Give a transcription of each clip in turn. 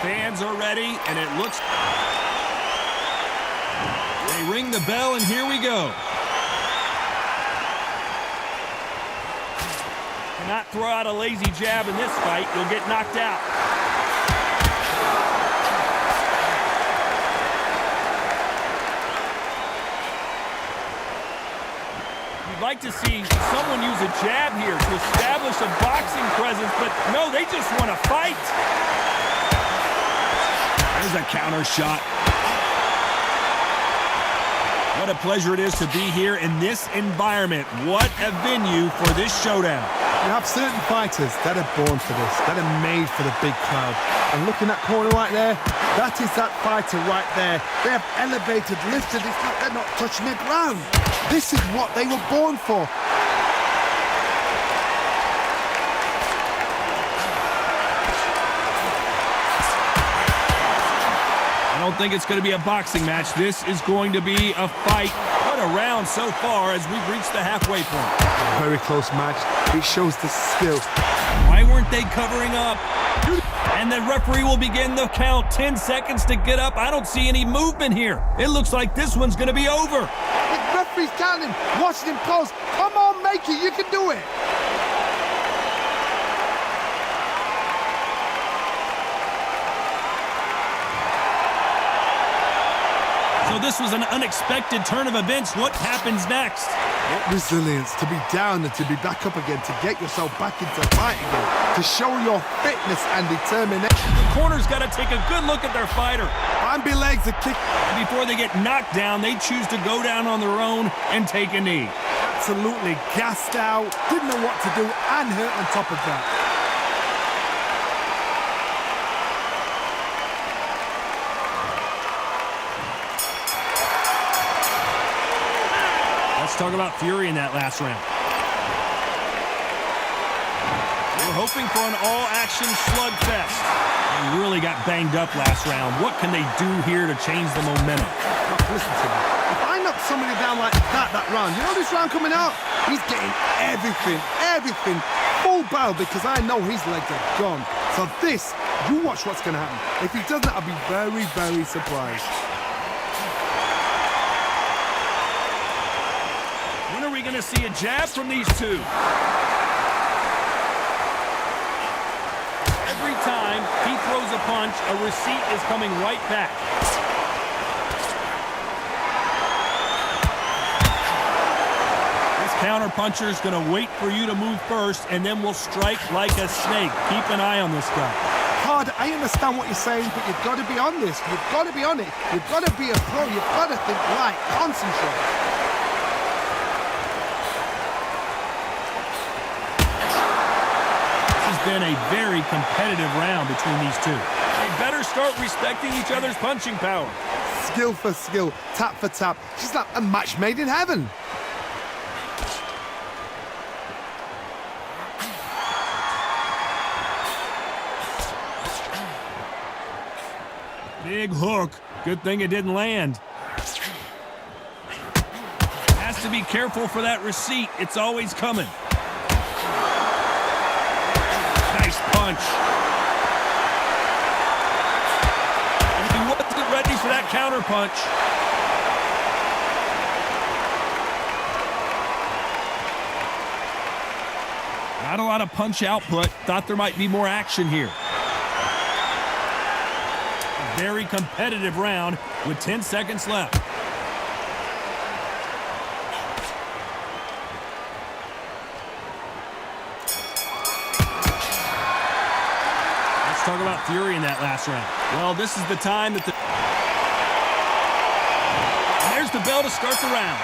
Fans are ready, and it looks... They ring the bell, and here we go. Cannot throw out a lazy jab in this fight. You'll get knocked out. You'd like to see someone use a jab here to establish a boxing presence, but no, they just want to fight. There's a counter shot. What a pleasure it is to be here in this environment. What a venue for this showdown. You have certain fighters that are born for this, that are made for the big crowd. And looking at that corner right there, that is that fighter right there. They have elevated, lifted, it's like they're not touching the ground. This is what they were born for. I don't think it's going to be a boxing match. This is going to be a fight. What a round so far as we've reached the halfway point. Very close match. It shows the skill. Why weren't they covering up? And the referee will begin the count. 10 seconds to get up. I don't see any movement here. It looks like this one's going to be over. The referee's counting, watching him pose. Come on, make it. You can do it. So this was an unexpected turn of events. What happens next? What resilience to be down and to be back up again, to get yourself back into fight again, to show your fitness and determination. The corner's got to take a good look at their fighter. Bambi legs are kick. Before they get knocked down, they choose to go down on their own and take a knee. Absolutely gassed out, didn't know what to do, and hurt on top of that. Let's talk about fury in that last round. We're hoping for an all-action slugfest. They really got banged up last round. What can they do here to change the momentum? Listen to me. If I knock somebody down like that round, you know this round coming out? He's getting everything, full barrel, because I know his legs are gone. So this, you watch what's going to happen. If he doesn't, I'll be very, very surprised. Going to see a jab from these two. Every time he throws a punch, a receipt is coming right back. This counter puncher is going to wait for you to move first, and then will strike like a snake. Keep an eye on this guy. Hard, I understand what you're saying, but you've got to be on this. You've got to be on it. You've got to be a pro. You've got to think right. Concentrate. Been a very competitive round between these two. They better start respecting each other's punching power. Skill for skill, tap for tap. She's like a match made in heaven. Big hook. Good thing it didn't land. Has to be careful for that receipt. It's always coming. Punch. And he wasn't ready for that counter punch. Not a lot of punch output. Thought there might be more action here. A very competitive round with 10 seconds left. Talk about fury in that last round. Well, this is the time that there's the bell to start the round.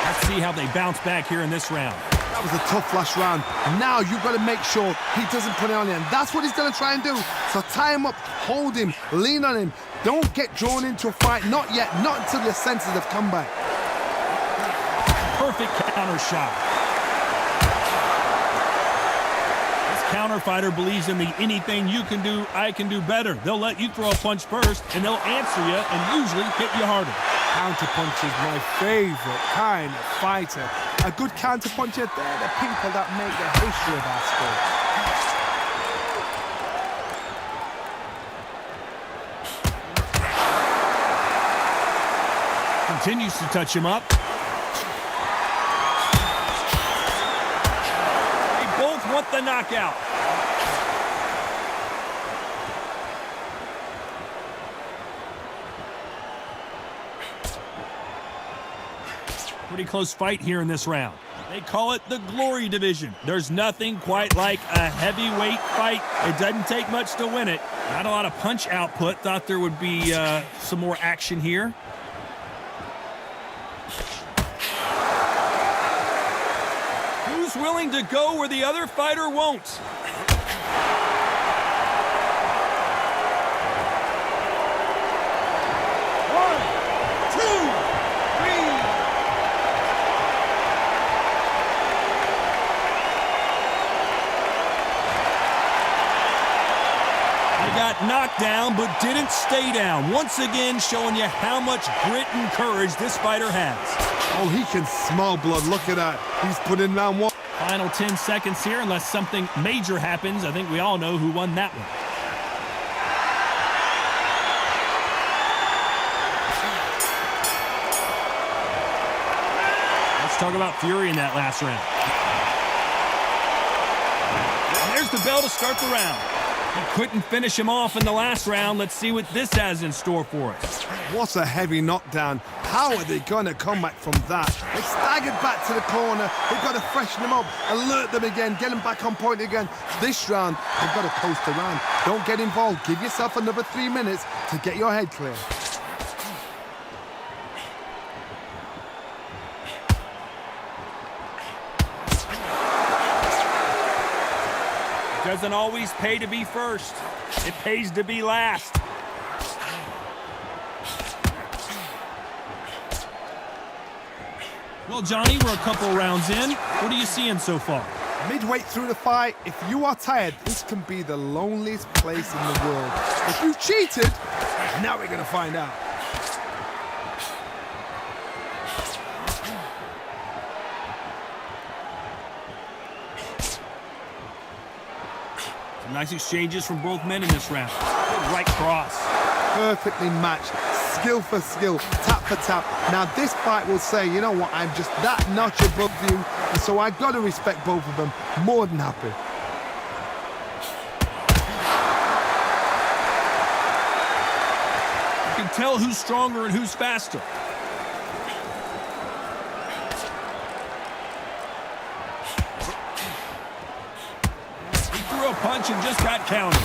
Let's see how they bounce back here in this round. That was a tough last round. Now you've got to make sure he doesn't put it on you, and that's what he's going to try and do. So tie him up, hold him, lean on him. Don't get drawn into a fight. Not yet. Not until your senses have come back. Perfect counter shot. Counter fighter believes in the anything you can do, I can do better. They'll let you throw a punch first, and they'll answer you and usually hit you harder. Counter punch is my favorite kind of fighter. A good counter puncher, they're the people that make the history of our sport. Continues to touch him up. They both want the knockout. Pretty close fight here in this round. They call it the Glory Division. There's nothing quite like a heavyweight fight. It doesn't take much to win it. Not a lot of punch output. Thought there would be some more action here. Who's willing to go where the other fighter won't? Got knocked down, but didn't stay down. Once again, showing you how much grit and courage this fighter has. Oh, he can smell blood. Look at that. He's put in round one. Final 10 seconds here, unless something major happens. I think we all know who won that one. Let's talk about fury in that last round. And there's the bell to start the round. He couldn't finish him off in the last round. Let's see what this has in store for us. What a heavy knockdown. How are they going to come back from that? They staggered back to the corner. They've got to freshen them up, alert them again, get them back on point again. This round, they've got to coast around. Don't get involved. Give yourself another 3 minutes to get your head clear. Doesn't always pay to be first. It pays to be last. Well, Johnny, we're a couple rounds in. What are you seeing so far? Midway through the fight, if you are tired, this can be the loneliest place in the world. If you cheated, now we're going to find out. Nice exchanges from both men in this round. Good right cross. Perfectly matched. Skill for skill. Tap for tap. Now this fight will say, you know what, I'm just that notch above you. And so I've got to respect both of them. More than happy. You can tell who's stronger and who's faster. Punch and just got counted.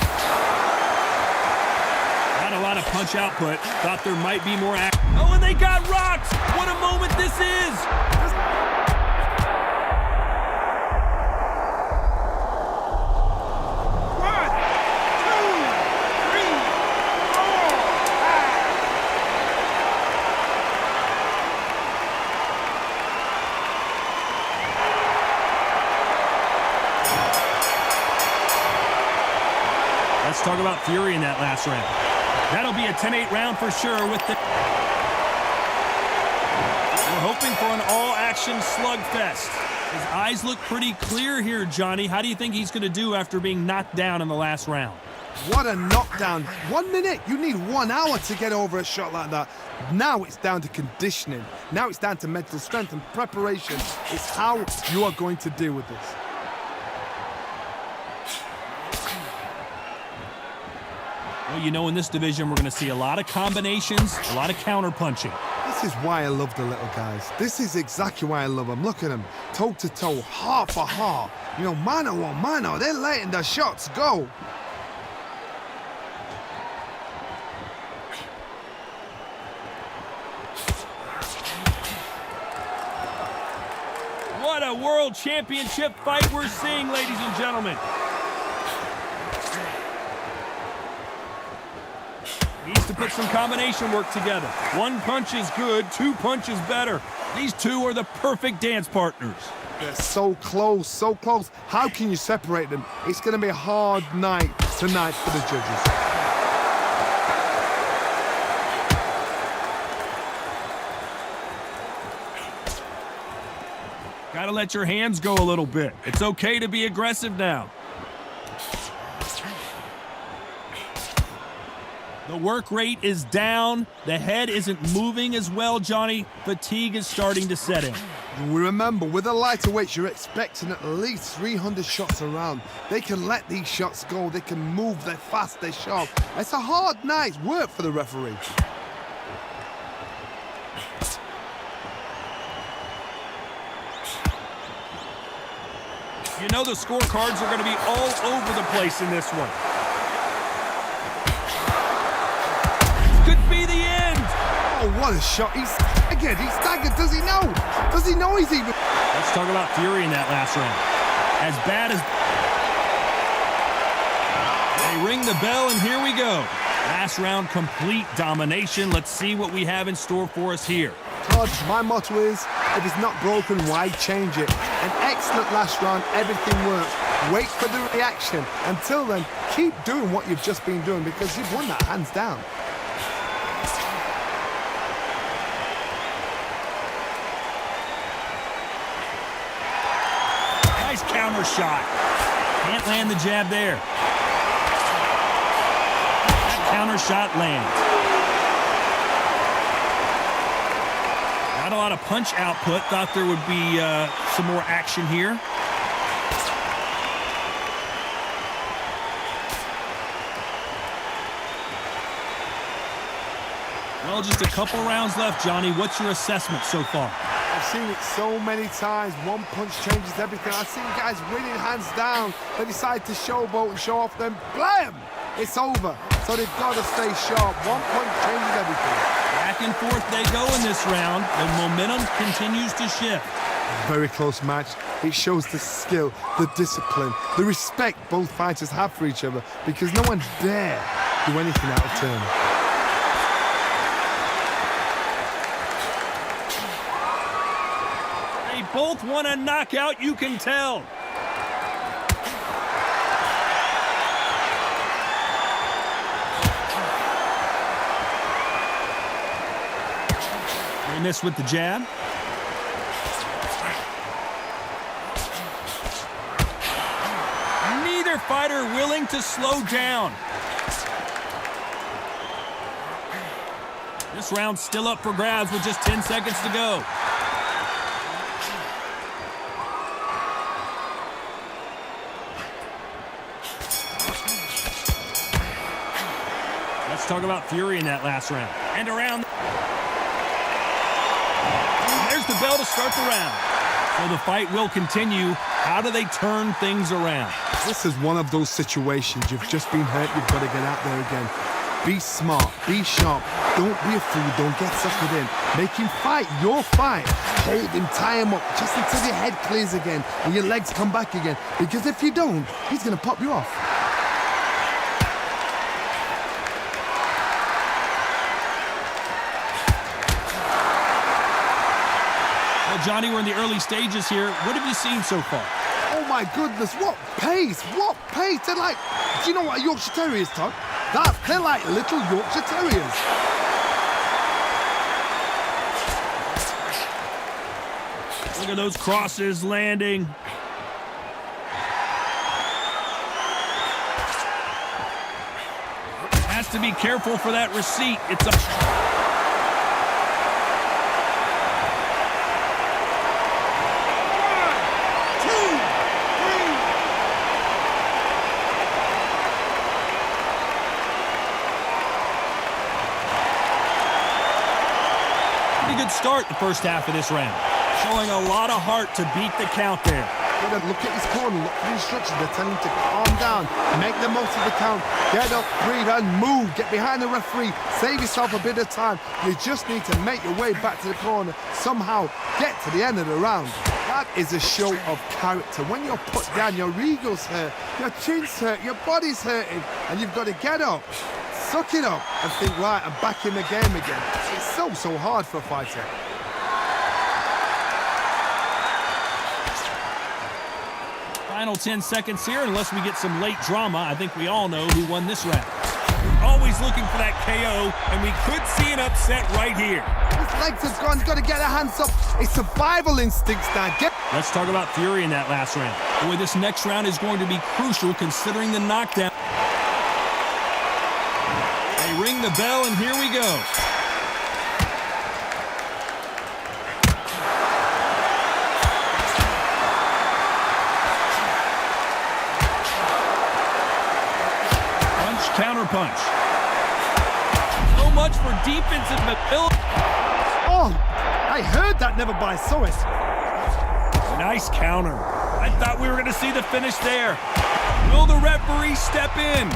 Not a lot of punch output. Thought there might be more action. Oh, and they got rocked! What a moment this is! Let's talk about fury in that last round. That'll be a 10-8 round for sure. We're hoping for an all-action slugfest. His eyes look pretty clear here, Johnny. How do you think he's going to do after being knocked down in the last round? What a knockdown. 1 minute. You need 1 hour to get over a shot like that. Now it's down to conditioning. Now it's down to mental strength and preparation. It's how you are going to deal with this. Well, you know, in this division, we're going to see a lot of combinations, a lot of counter-punching. This is why I love the little guys. This is exactly why I love them. Look at them, toe-to-toe, heart for heart. You know, mano a mano, they're letting the shots go. What a world championship fight we're seeing, ladies and gentlemen. Needs to put some combination work together. 1 punch is good, 2 punches better. These two are the perfect dance partners. They're so close, so close. How can you separate them? It's going to be a hard night tonight for the judges. Gotta let your hands go a little bit. It's okay to be aggressive now. The work rate is down. The head isn't moving as well, Johnny. Fatigue is starting to set in. Remember, with the lighter weights, you're expecting at least 300 shots around. They can let these shots go. They can move. They're fast. They're sharp. It's a hard night's work for the referee. You know the scorecards are going to be all over the place in this one. Could be the end. Oh, what a shot. He's staggered. Does he know? Does he know he's even... Let's talk about Fury in that last round. As bad as... They ring the bell, and here we go. Last round, complete domination. Let's see what we have in store for us here. Todd, my motto is, if it's not broken, why change it? An excellent last round, everything works. Wait for the reaction. Until then, keep doing what you've just been doing because you've won that hands down. Nice counter shot. Can't land the jab there. That counter shot lands. Not a lot of punch output. Thought there would be some more action here. Well, just a couple rounds left, Johnny. What's your assessment so far? I've seen it so many times. One punch changes everything. I've seen guys winning hands down. They decide to showboat and show off, then blam! It's over. So they've got to stay sharp. One punch changes everything. Back and forth they go in this round. The momentum continues to shift. Very close match. It shows the skill, the discipline, the respect both fighters have for each other because no one dare do anything out of turn. They both want a knockout, you can tell. They miss with the jab. Neither fighter willing to slow down. This round's still up for grabs with just 10 seconds to go. Let's talk about Fury in that last round. And around. There's the bell to start the round. So the fight will continue. How do they turn things around? This is one of those situations. You've just been hurt. You've got to get out there again. Be smart. Be sharp. Don't be a fool. Don't get suckered in. Make him fight your fight. Hold him. Tie him up just until your head clears again and your legs come back again. Because if you don't, he's going to pop you off. Johnny, we're in the early stages here. What have you seen so far? Oh my goodness, what pace, what pace. They're like, do you know what a Yorkshire Terrier is, Todd? They're like little Yorkshire Terriers. Look at those crosses landing. Has to be careful for that receipt. It's a... good start the first half of this round. Showing a lot of heart to beat the count there. Look at his corner, look at the instructions. They're telling him to calm down, make the most of the count, get up, breathe, and move. Get behind the referee, save yourself a bit of time. You just need to make your way back to the corner, somehow get to the end of the round. That is a show of character. When you're put down, your ego's hurt, your chin's hurt, your body's hurting, and you've got to get up, suck it up, and think, right, I'm back in the game again. It's so hard for a fighter. Final 10 seconds here, unless we get some late drama. I think we all know who won this round. Always looking for that KO, and we could see an upset right here. His legs have gone, he's got to get a hands up. It's survival instincts now. Let's talk about Fury in that last round. Boy, this next round is going to be crucial considering the knockdown. They ring the bell, and here we go. Counter punch. So much for defensive ability. Oh, I heard that, never by saw it. Nice counter. I thought we were going to see the finish there. Will the referee step in?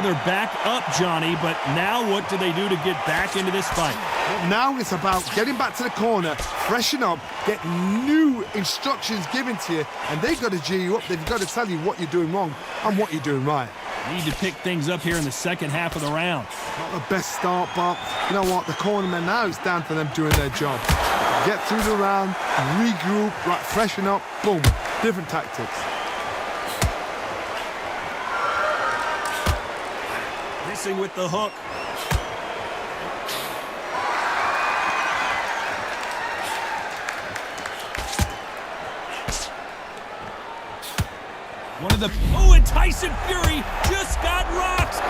They're back up, Johnny, but now what do they do to get back into this fight? Well, now it's about getting back to the corner, freshen up, get new instructions given to you, and they've got to G you up. They've got to tell you what you're doing wrong and what you're doing right. Need to pick things up here in the second half of the round. Not the best start, but you know what? The cornermen now, it's down to them doing their job. Get through the round, regroup, right, freshen up, boom, different tactics. Missing with the hook. One of the... Oh, and Tyson Fury just got rocked.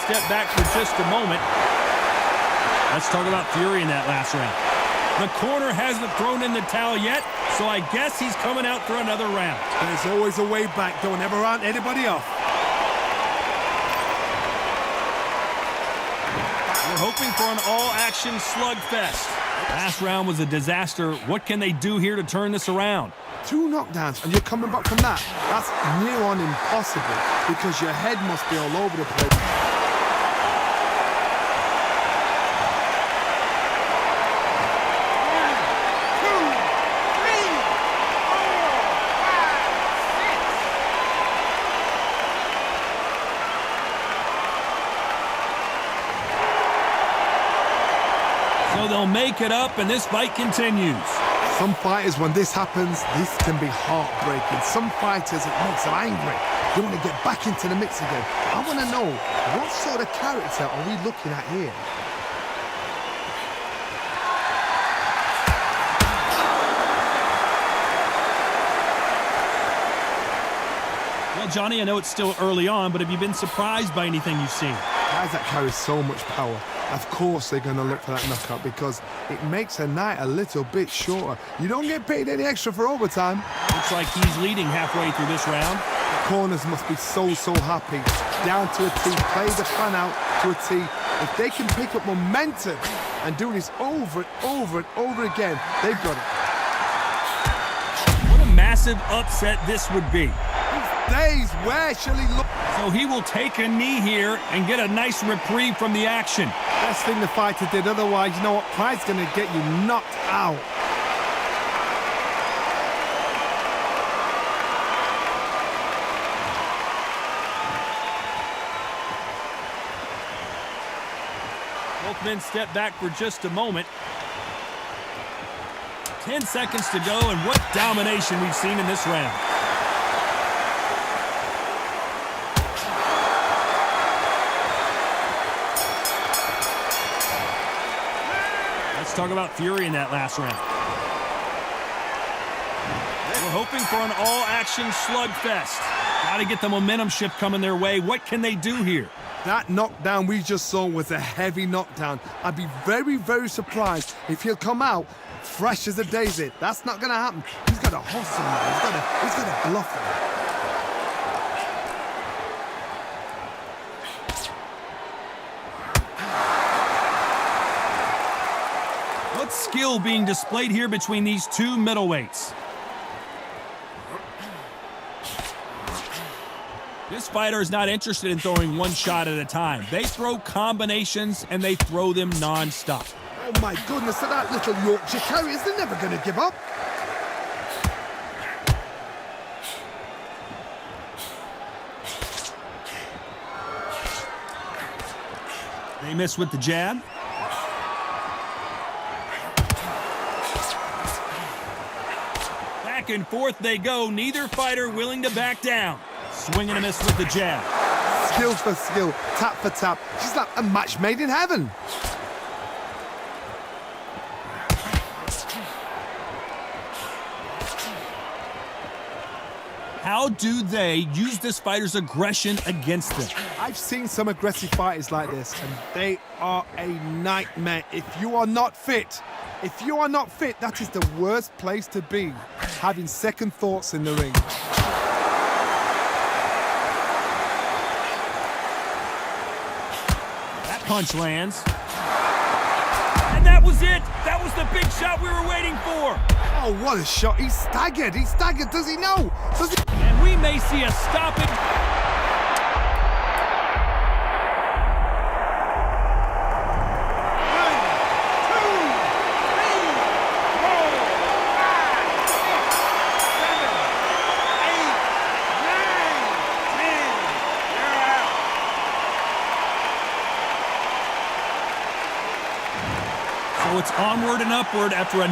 Step back for just a moment. Let's talk about Fury in that last round. The corner hasn't thrown in the towel yet, so I guess he's coming out for another round. There's always a way back. Don't ever round anybody off. We're hoping for an all-action slugfest. Last round was a disaster. What can they do here to turn this around? 2 knockdowns, and you're coming back from that. That's near on impossible because your head must be all over the place. So they'll make it up, and this fight continues. Some fighters, when this happens, this can be heartbreaking. Some fighters, it makes them angry. They want to get back into the mix again. I want to know, what sort of character are we looking at here? Well, Johnny, I know it's still early on, but have you been surprised by anything you've seen? Guys that carry so much power, of course they're going to look for that knockout because it makes a night a little bit shorter. You don't get paid any extra for overtime. Looks like he's leading halfway through this round. The corners must be so happy. Down to a T, play the fan out to a T. If they can pick up momentum and do this over and over and over again, they've got it. What a massive upset this would be. Days, where shall he look? So he will take a knee here and get a nice reprieve from the action. Best thing the fighter did, otherwise, you know what? Pride's going to get you knocked out. Both men step back for just a moment. 10 seconds to go, and what domination we've seen in this round. Talk about Fury in that last round. We're hoping for an all-action slugfest. Got to get the momentum shift coming their way. What can they do here? That knockdown we just saw was a heavy knockdown. I'd be very surprised if he'll come out fresh as a daisy. That's not going to happen. He's got to hustle now. He's got to bluff him. Skill being displayed here between these two middleweights. This fighter is not interested in throwing one shot at a time. They throw combinations, and they throw them non-stop. Oh my goodness, at that little Yorkshire Terriers, they're never going to give up. They miss with the jab. Back and forth they go, neither fighter willing to back down. Swing and a miss with the jab. Skill for skill, tap for tap. She's like a match made in heaven. How do they use this fighter's aggression against them? I've seen some aggressive fighters like this, and they are a nightmare. If you are not fit, that is the worst place to be, having second thoughts in the ring. That punch lands. And that was it. That was the big shot we were waiting for. Oh, what a shot. He's staggered. He's staggered. Does he know? Does he? And we may see a stoppage. So it's onward and upward after a